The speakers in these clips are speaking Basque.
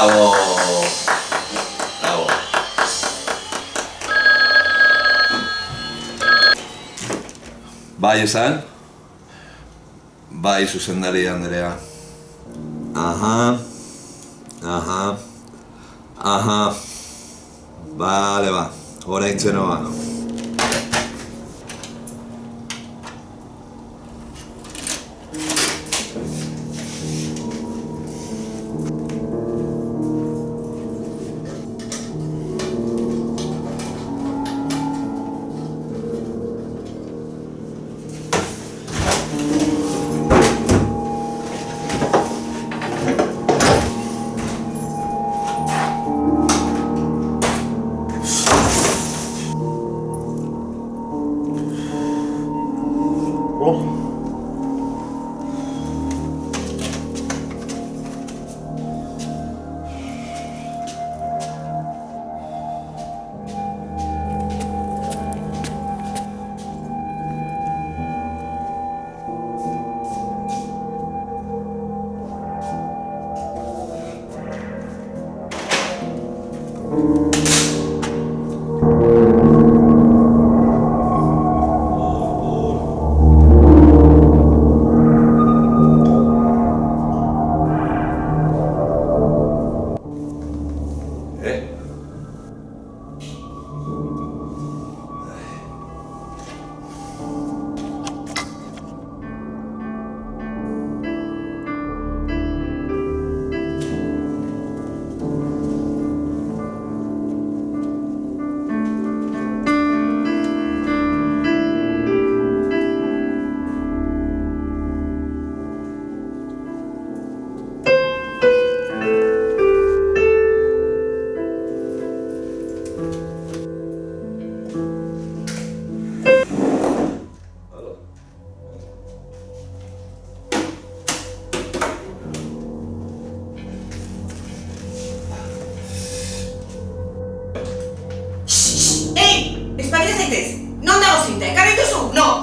Bravo! Bravo. Bai esan? Bai zuzendari Andrea. Aha. Bale ba, orain txenoa.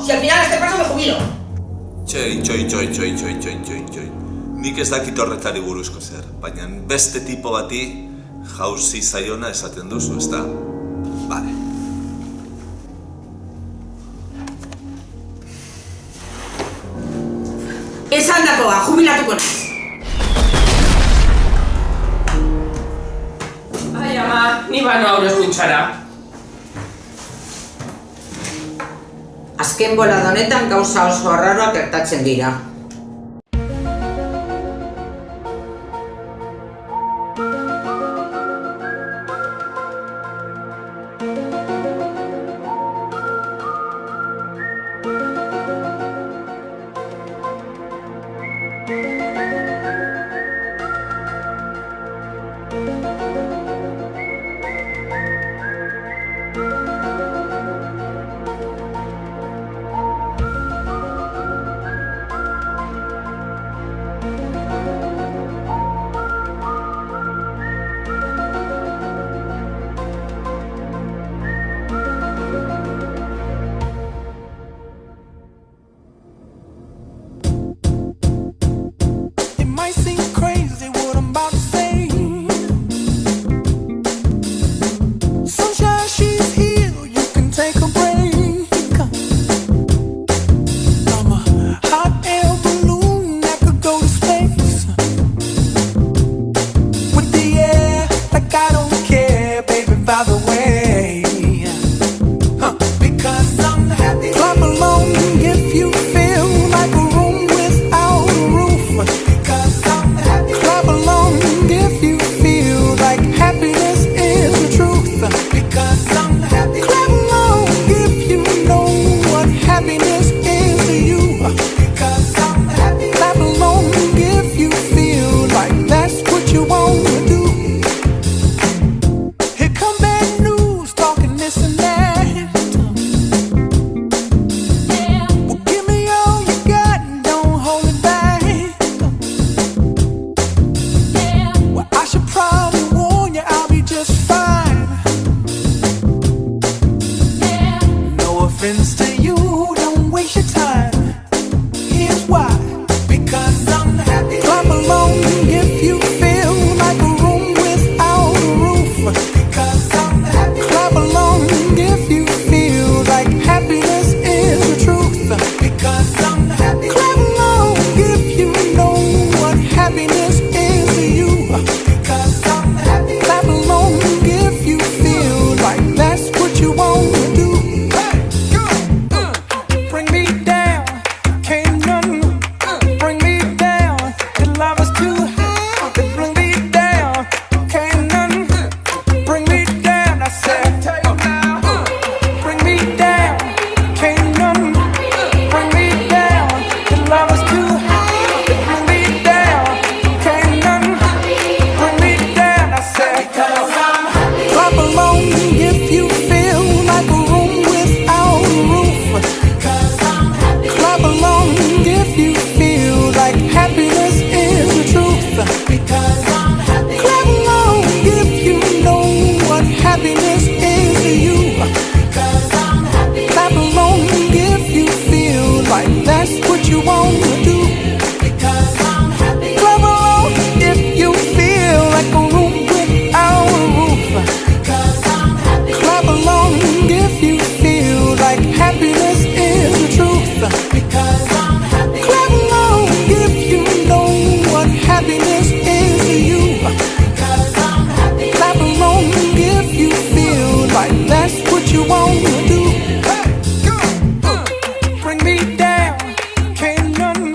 Si al final a este paso me jubilo. Txoi. Nik ez dakit horretari buruzko zer, baina beste tipo bati jauzi zaiona esaten duzu, ezta? Bale. Esan dakoa, jubilatuko naiz. Ai, ama, ni bano aurrez guntxara. Azken bolada honetan gauza oso arraroak gertatzen dira. like that's what you want to do. Because I'm happy. Clap along if you feel like a room without a roof. Because I'm happy. Clap along if you feel like happiness is the truth. Because I'm happy. Clap along if you know what happiness is to you. Because I'm happy. Clap along if you feel like that's what you want to do. Bring me down, can't none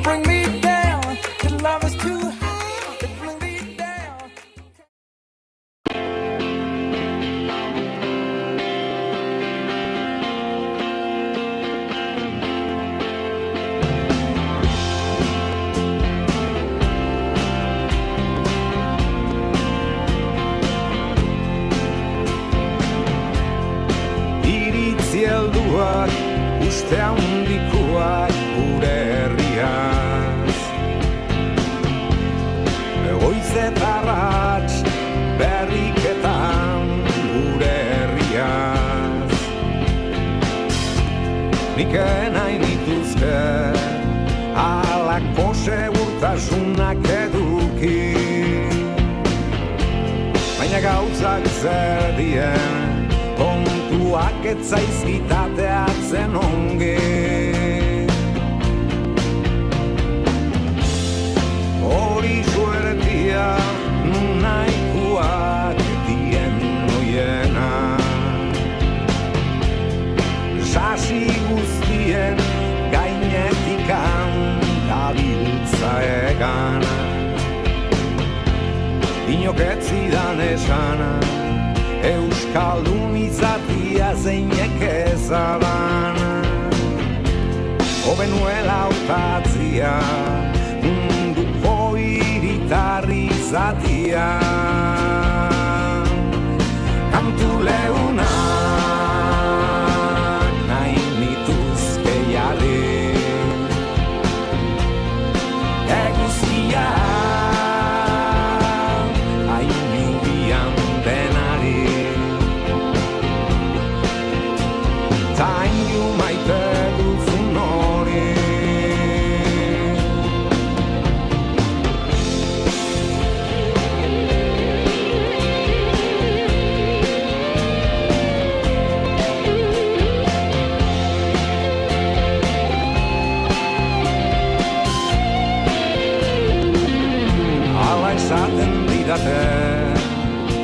bring me down. Your love is too high to bring me down. Iritzi helduak, uste handikoak gure herriaz. Goiz eta arrats, berriketan gure herriaz. Nik nahi nituzke, halako segurtasunak eduki. Baina gauzak zer dien, kontuak ez zaizkitateatzen ongi. Hori suertia nahikoak dien noiena. Sasi guztien gainetikan dabiltza egan. Inok ez zidan esana, euskaldun izatea zeinek ezaban. Hobenuela hautatzia, munduko hiritarri izatea. Kantu leuna nahi nituzke jarri, eguzkia hain denari. Zaindu maite duzun hori. Hala esaten didate,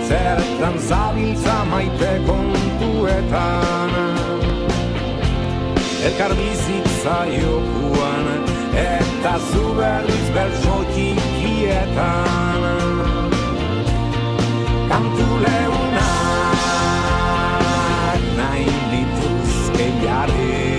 zertan zabiltza maite kontuetan. Elkar bizitza jokuan, eta zu berriz bertso txikietan. Kantu leunak nahi dituzke jarri,